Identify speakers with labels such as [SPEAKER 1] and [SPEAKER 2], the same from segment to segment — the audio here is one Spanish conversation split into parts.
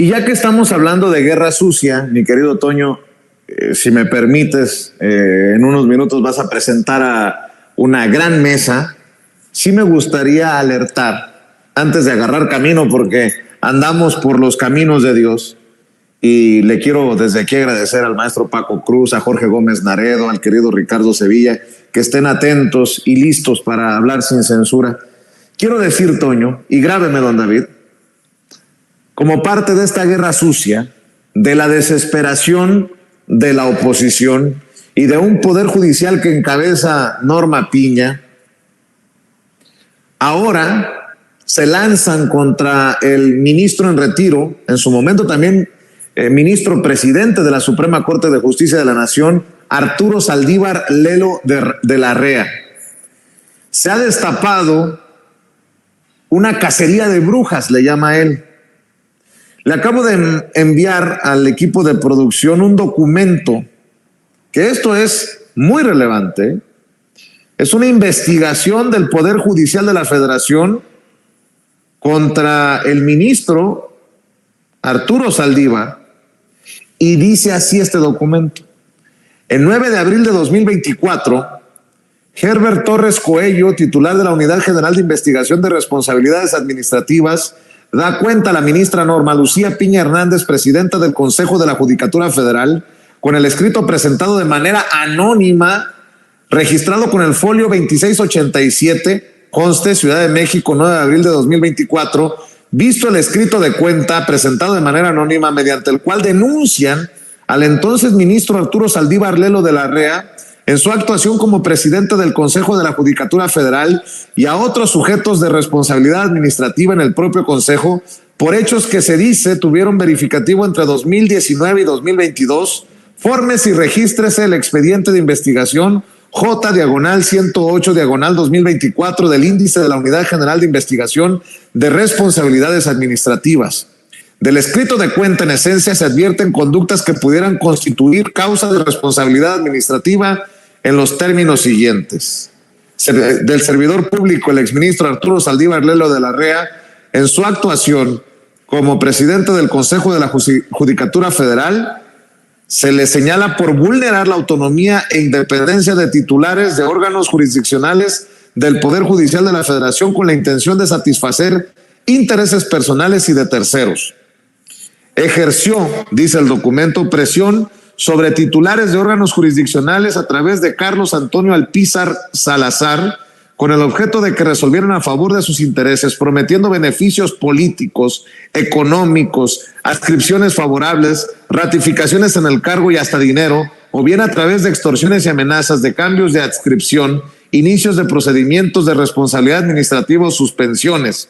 [SPEAKER 1] Y ya que estamos hablando de guerra sucia, mi querido Toño, si me permites, en unos minutos vas a presentar a una gran mesa. Sí me gustaría alertar antes de agarrar camino, porque andamos por los caminos de Dios. Y le quiero desde aquí agradecer al maestro Paco Cruz, a Jorge Gómez Naredo, al querido Ricardo Sevilla, que estén atentos y listos para hablar sin censura. Quiero decir, Toño, y grábeme, don David, como parte de esta guerra sucia, de la desesperación de la oposición y de un poder judicial que encabeza Norma Piña, ahora se lanzan contra el ministro en retiro, en su momento también ministro presidente de la Suprema Corte de Justicia de la Nación, Arturo Saldívar Lelo de la Rea. Se ha destapado una cacería de brujas, le llama él. Le acabo de enviar al equipo de producción un documento, que esto es muy relevante. Es una investigación del Poder Judicial de la Federación contra el ministro Arturo Saldívar, y dice así este documento. El 9 de abril de 2024, Herbert Torres Coello, titular de la Unidad General de Investigación de Responsabilidades Administrativas, da cuenta a la ministra Norma Lucía Piña Hernández, presidenta del Consejo de la Judicatura Federal, con el escrito presentado de manera anónima, registrado con el folio 2687, conste Ciudad de México, 9 de abril de 2024, visto el escrito de cuenta presentado de manera anónima, mediante el cual denuncian al entonces ministro Arturo Saldívar Lelo de la Rea en su actuación como presidente del Consejo de la Judicatura Federal y a otros sujetos de responsabilidad administrativa en el propio Consejo por hechos que se dice tuvieron verificativo entre 2019 y 2022. Formes y regístrese el expediente de investigación J/108/2024 del índice de la Unidad General de Investigación de Responsabilidades Administrativas. Del escrito de cuenta, en esencia, se advierten conductas que pudieran constituir causa de responsabilidad administrativa en los términos siguientes. Del servidor público, el exministro Arturo Saldívar Lelo de la Rea, en su actuación como presidente del Consejo de la Judicatura Federal, se le señala por vulnerar la autonomía e independencia de titulares de órganos jurisdiccionales del Poder Judicial de la Federación con la intención de satisfacer intereses personales y de terceros. Ejerció, dice el documento, presión sobre titulares de órganos jurisdiccionales a través de Carlos Antonio Alpizar Salazar, con el objeto de que resolvieran a favor de sus intereses, prometiendo beneficios políticos, económicos, adscripciones favorables, ratificaciones en el cargo y hasta dinero, o bien a través de extorsiones y amenazas de cambios de adscripción, inicios de procedimientos de responsabilidad administrativa o suspensiones.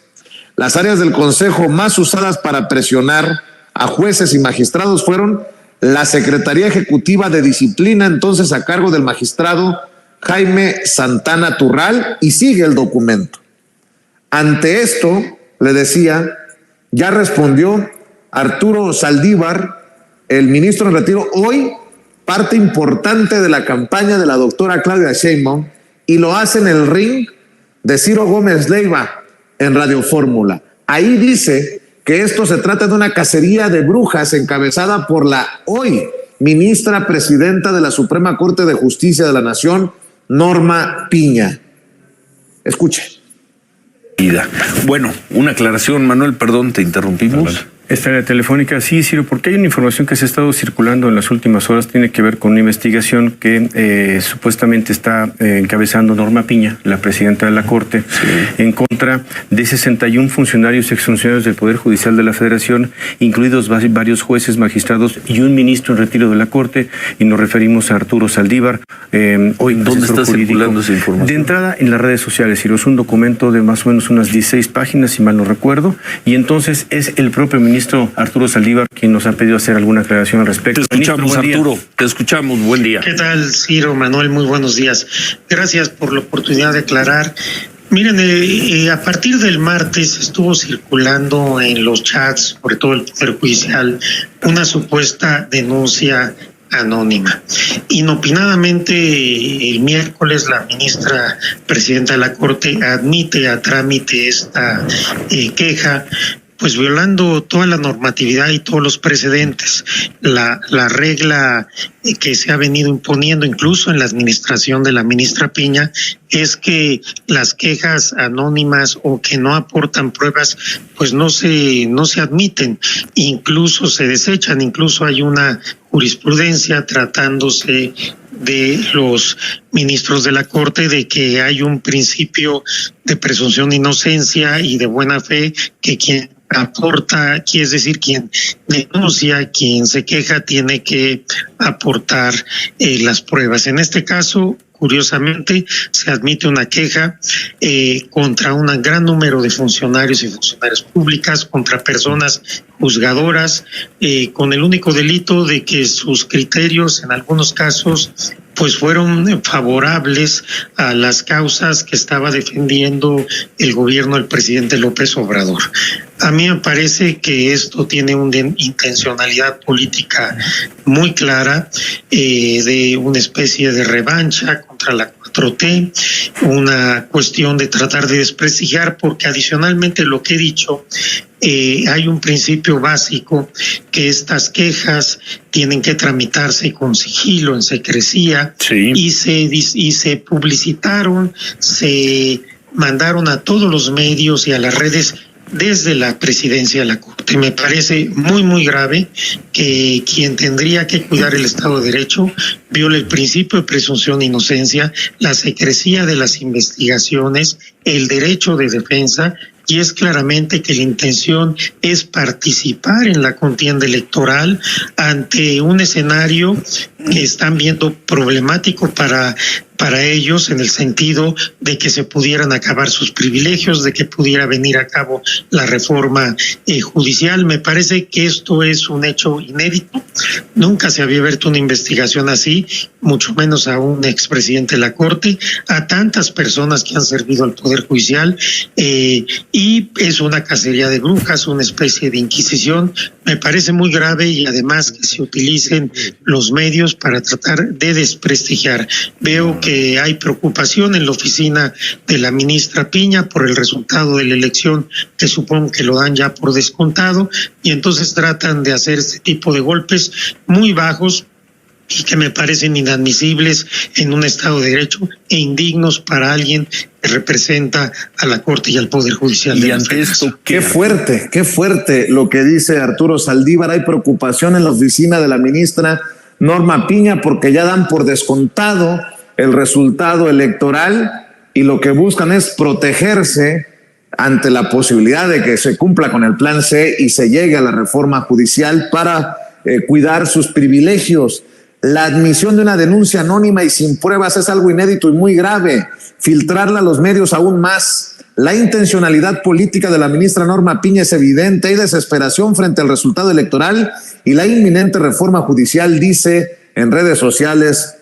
[SPEAKER 1] Las áreas del Consejo más usadas para presionar a jueces y magistrados fueron la Secretaría Ejecutiva de Disciplina, entonces a cargo del magistrado Jaime Santana Turral, y sigue el documento. Ante esto, le decía, ya respondió Arturo Saldívar, el ministro en retiro, hoy parte importante de la campaña de la doctora Claudia Sheinbaum, y lo hace en el ring de Ciro Gómez Leiva en Radio Fórmula. Ahí dice que esto se trata de una cacería de brujas encabezada por la hoy ministra presidenta de la Suprema Corte de Justicia de la Nación, Norma Piña. Escuche.
[SPEAKER 2] Bueno, una aclaración, Manuel, perdón, te interrumpimos.
[SPEAKER 3] Esta área telefónica, sí, Ciro, porque hay una información que se ha estado circulando en las últimas horas, tiene que ver con una investigación que supuestamente está encabezando Norma Piña, la presidenta de la Corte, en contra de 61 funcionarios, exfuncionarios del Poder Judicial de la Federación, incluidos varios jueces, magistrados y un ministro en retiro de la Corte, y nos referimos a Arturo Saldívar. Hoy,
[SPEAKER 2] ¿dónde está circulando esa información?
[SPEAKER 3] De entrada en las redes sociales, Ciro, es un documento de más o menos unas 16 páginas, si mal no recuerdo, y entonces es el propio ministro Arturo Saldívar quien nos ha pedido hacer alguna aclaración al respecto.
[SPEAKER 2] Te escuchamos, Arturo, te escuchamos, buen día.
[SPEAKER 4] ¿Qué tal, Ciro, Manuel? Muy buenos días. Gracias por la oportunidad de aclarar. Miren, a partir del martes estuvo circulando en los chats, sobre todo el Poder Judicial, una supuesta denuncia anónima. Inopinadamente, el miércoles la ministra presidenta de la Corte admite a trámite esta queja, pues violando toda la normatividad y todos los precedentes. La regla que se ha venido imponiendo incluso en la administración de la ministra Piña es que las quejas anónimas o que no aportan pruebas pues no se admiten, incluso se desechan. Incluso hay una jurisprudencia tratándose de los ministros de la Corte de que hay un principio de presunción de inocencia y de buena fe, que quien aporta, es decir, quien denuncia, quien se queja, tiene que aportar las pruebas. En este caso, curiosamente, se admite una queja contra un gran número de funcionarios y funcionarias públicas, contra personas juzgadoras, con el único delito de que sus criterios, en algunos casos, pues fueron favorables a las causas que estaba defendiendo el gobierno del presidente López Obrador. A mí me parece que esto tiene una intencionalidad política muy clara, de una especie de revancha contra la 4T, una cuestión de tratar de desprestigiar, porque adicionalmente lo que he dicho, hay un principio básico, que estas quejas tienen que tramitarse con sigilo, en secrecía,
[SPEAKER 2] sí,
[SPEAKER 4] y se publicitaron, se mandaron a todos los medios y a las redes desde la presidencia de la Corte. Me parece muy, muy grave que quien tendría que cuidar el Estado de Derecho viole el principio de presunción de inocencia, la secrecía de las investigaciones, el derecho de defensa, y es claramente que la intención es participar en la contienda electoral ante un escenario que están viendo problemático para ellos, en el sentido de que se pudieran acabar sus privilegios, de que pudiera venir a cabo la reforma judicial. Me parece que esto es un hecho inédito. Nunca se había abierto una investigación así, mucho menos a un expresidente de la Corte, a tantas personas que han servido al Poder Judicial, y es una cacería de brujas, una especie de inquisición. Me parece muy grave, y además que se utilicen los medios para tratar de desprestigiar. Veo que hay preocupación en la oficina de la ministra Piña por el resultado de la elección, que supongo que lo dan ya por descontado, y entonces tratan de hacer este tipo de golpes muy bajos y que me parecen inadmisibles en un Estado de Derecho e indignos para alguien que representa a la Corte y al Poder Judicial.
[SPEAKER 2] Y ante esto,
[SPEAKER 1] qué fuerte lo que dice Arturo Saldívar. Hay preocupación en la oficina de la ministra Norma Piña porque ya dan por descontado el resultado electoral y lo que buscan es protegerse ante la posibilidad de que se cumpla con el plan C y se llegue a la reforma judicial para cuidar sus privilegios. La admisión de una denuncia anónima y sin pruebas es algo inédito y muy grave. Filtrarla a los medios aún más. La intencionalidad política de la ministra Norma Piña es evidente. Hay desesperación frente al resultado electoral y la inminente reforma judicial, dice en redes sociales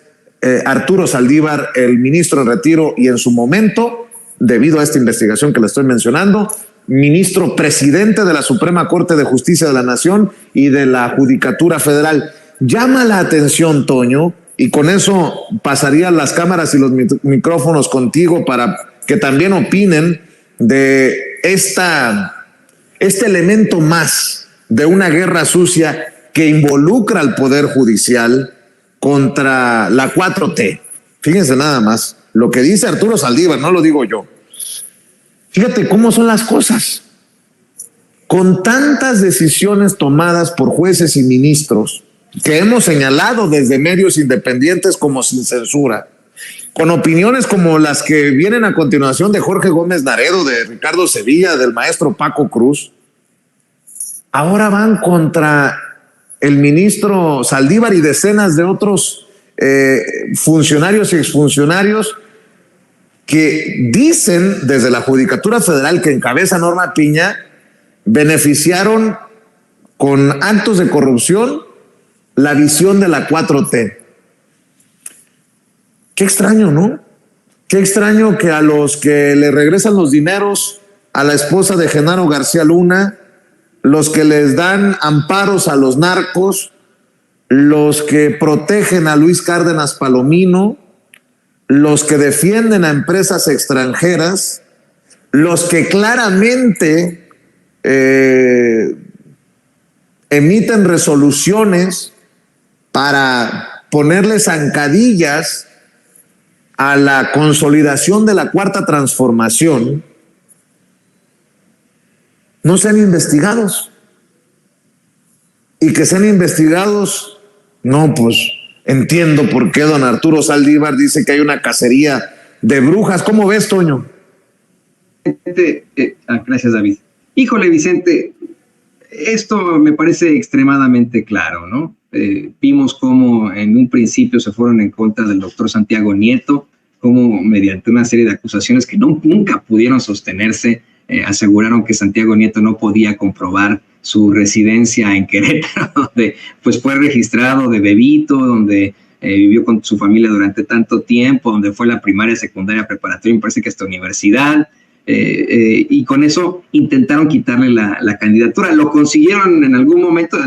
[SPEAKER 1] Arturo Saldívar, el ministro en retiro y en su momento, debido a esta investigación que le estoy mencionando, ministro presidente de la Suprema Corte de Justicia de la Nación y de la Judicatura Federal. Llama la atención, Toño, y con eso pasaría las cámaras y los micrófonos contigo para que también opinen de este elemento más de una guerra sucia que involucra al Poder Judicial contra la 4T. Fíjense nada más lo que dice Arturo Saldívar, no lo digo yo. Fíjate cómo son las cosas. Con tantas decisiones tomadas por jueces y ministros que hemos señalado desde medios independientes como sin censura, con opiniones como las que vienen a continuación de Jorge Gómez Naredo, de Ricardo Sevilla, del maestro Paco Cruz, ahora van contra el ministro Saldívar y decenas de otros funcionarios y exfuncionarios que dicen desde la Judicatura Federal, que encabeza Norma Piña, beneficiaron con actos de corrupción la visión de la 4T. Qué extraño, ¿no? Qué extraño que a los que le regresan los dineros a la esposa de Genaro García Luna, los que les dan amparos a los narcos, los que protegen a Luis Cárdenas Palomino, los que defienden a empresas extranjeras, los que claramente emiten resoluciones para ponerle zancadillas a la consolidación de la Cuarta Transformación, no sean investigados. Y que sean investigados, no, pues entiendo por qué don Arturo Saldívar dice que hay una cacería de brujas. ¿Cómo ves, Toño?
[SPEAKER 5] Gracias, David. Híjole, Vicente, esto me parece extremadamente claro, ¿no? Vimos cómo en un principio se fueron en contra del doctor Santiago Nieto, cómo mediante una serie de acusaciones que nunca pudieron sostenerse, aseguraron que Santiago Nieto no podía comprobar su residencia en Querétaro, donde pues fue registrado de bebito, donde vivió con su familia durante tanto tiempo, donde fue la primaria, secundaria, preparatoria, me parece que hasta universidad, y con eso intentaron quitarle la candidatura. Lo consiguieron en algún momento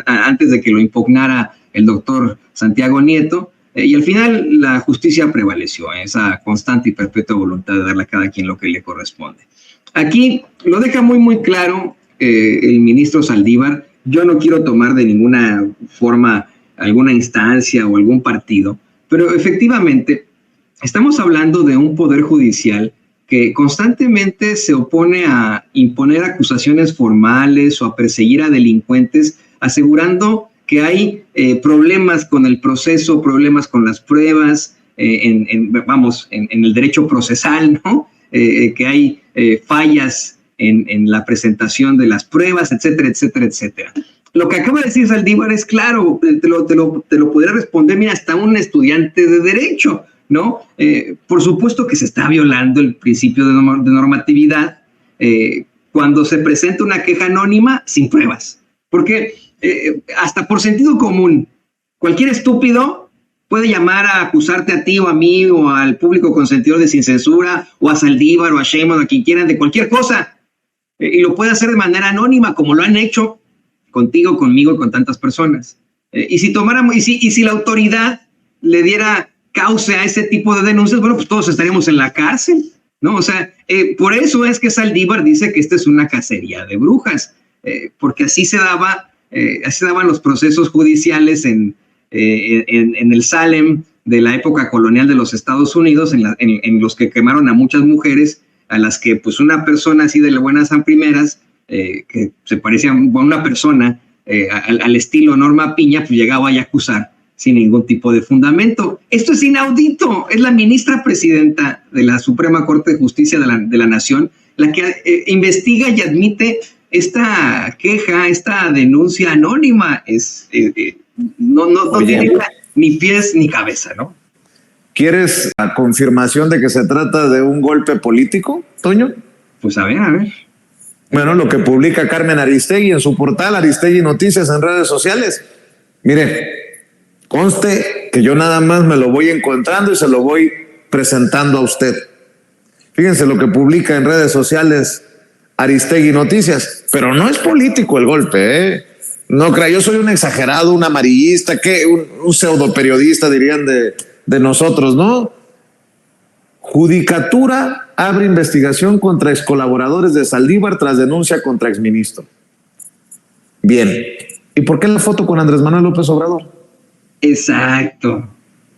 [SPEAKER 5] antes de que lo impugnara el doctor Santiago Nieto, y al final la justicia prevaleció, esa constante y perpetua voluntad de darle a cada quien lo que le corresponde. Aquí lo deja muy claro el ministro Saldívar. Yo no quiero tomar de ninguna forma alguna instancia o algún partido, pero efectivamente estamos hablando de un poder judicial que constantemente se opone a imponer acusaciones formales o a perseguir a delincuentes, asegurando que hay problemas con el proceso, problemas con las pruebas, en el derecho procesal, ¿no? Que hay fallas en la presentación de las pruebas, etcétera, etcétera, etcétera. Lo que acaba de decir Saldívar es claro, te lo podría responder, mira, hasta un estudiante de derecho, ¿no? Por supuesto que se está violando el principio de normatividad cuando se presenta una queja anónima sin pruebas, porque hasta por sentido común, cualquier estúpido puede llamar a acusarte a ti o a mí o al público consentidor de Sin Censura o a Saldívar o a Sheinbaum o a quien quieran de cualquier cosa, y lo puede hacer de manera anónima, como lo han hecho contigo, conmigo y con tantas personas. Y si la autoridad le diera cauce a ese tipo de denuncias, bueno, pues todos estaríamos en la cárcel, ¿no? O sea, por eso es que Saldívar dice que esta es una cacería de brujas, porque así se daban los procesos judiciales en el Salem de la época colonial de los Estados Unidos, en los que quemaron a muchas mujeres, a las que pues una persona así de la buenas a primeras, que se parecía a una persona al estilo Norma Piña, pues llegaba a acusar sin ningún tipo de fundamento. Esto es inaudito. Es la ministra presidenta de la Suprema Corte de Justicia de la Nación la que investiga y admite esta queja, esta denuncia anónima. No tiene ni pies ni cabeza, ¿no?
[SPEAKER 1] ¿Quieres la confirmación de que se trata de un golpe político, Toño?
[SPEAKER 5] Pues a ver.
[SPEAKER 1] Bueno, lo que publica Carmen Aristegui en su portal Aristegui Noticias en redes sociales. Mire, conste que yo nada más me lo voy encontrando y se lo voy presentando a usted. Fíjense lo que publica en redes sociales Aristegui Noticias, pero no es político el golpe, ¿eh? No crea, yo soy un exagerado, un amarillista, un pseudo periodista dirían de nosotros, ¿no? Judicatura abre investigación contra excolaboradores de Saldívar tras denuncia contra exministro. Bien. ¿Y por qué la foto con Andrés Manuel López Obrador?
[SPEAKER 5] Exacto.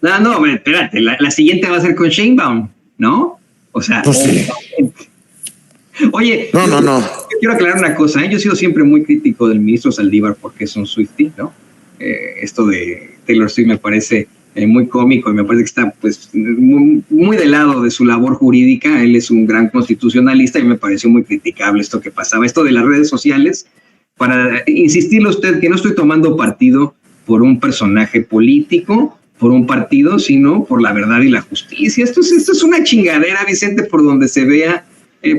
[SPEAKER 5] No, espérate, la siguiente va a ser con Sheinbaum, ¿no? O sea,
[SPEAKER 1] pues sí.
[SPEAKER 5] Oye,
[SPEAKER 1] no.
[SPEAKER 5] Quiero aclarar una cosa, yo he sido siempre muy crítico del ministro Saldívar porque es un Swiftie, ¿no? Esto de Taylor Swift me parece muy cómico y me parece que está pues muy del lado de su labor jurídica. Él es un gran constitucionalista y me pareció muy criticable esto que pasaba, esto de las redes sociales. Para insistirle a usted que no estoy tomando partido por un personaje político, por un partido, sino por la verdad y la justicia. Esto es una chingadera, Vicente, por donde se vea,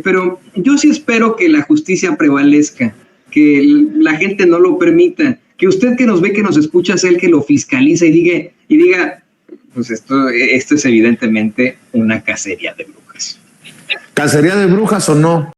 [SPEAKER 5] pero yo sí espero que la justicia prevalezca, que la gente no lo permita, que usted que nos ve, que nos escucha, sea el que lo fiscaliza y diga, pues esto es evidentemente una cacería de brujas.
[SPEAKER 1] ¿Cacería de brujas o no?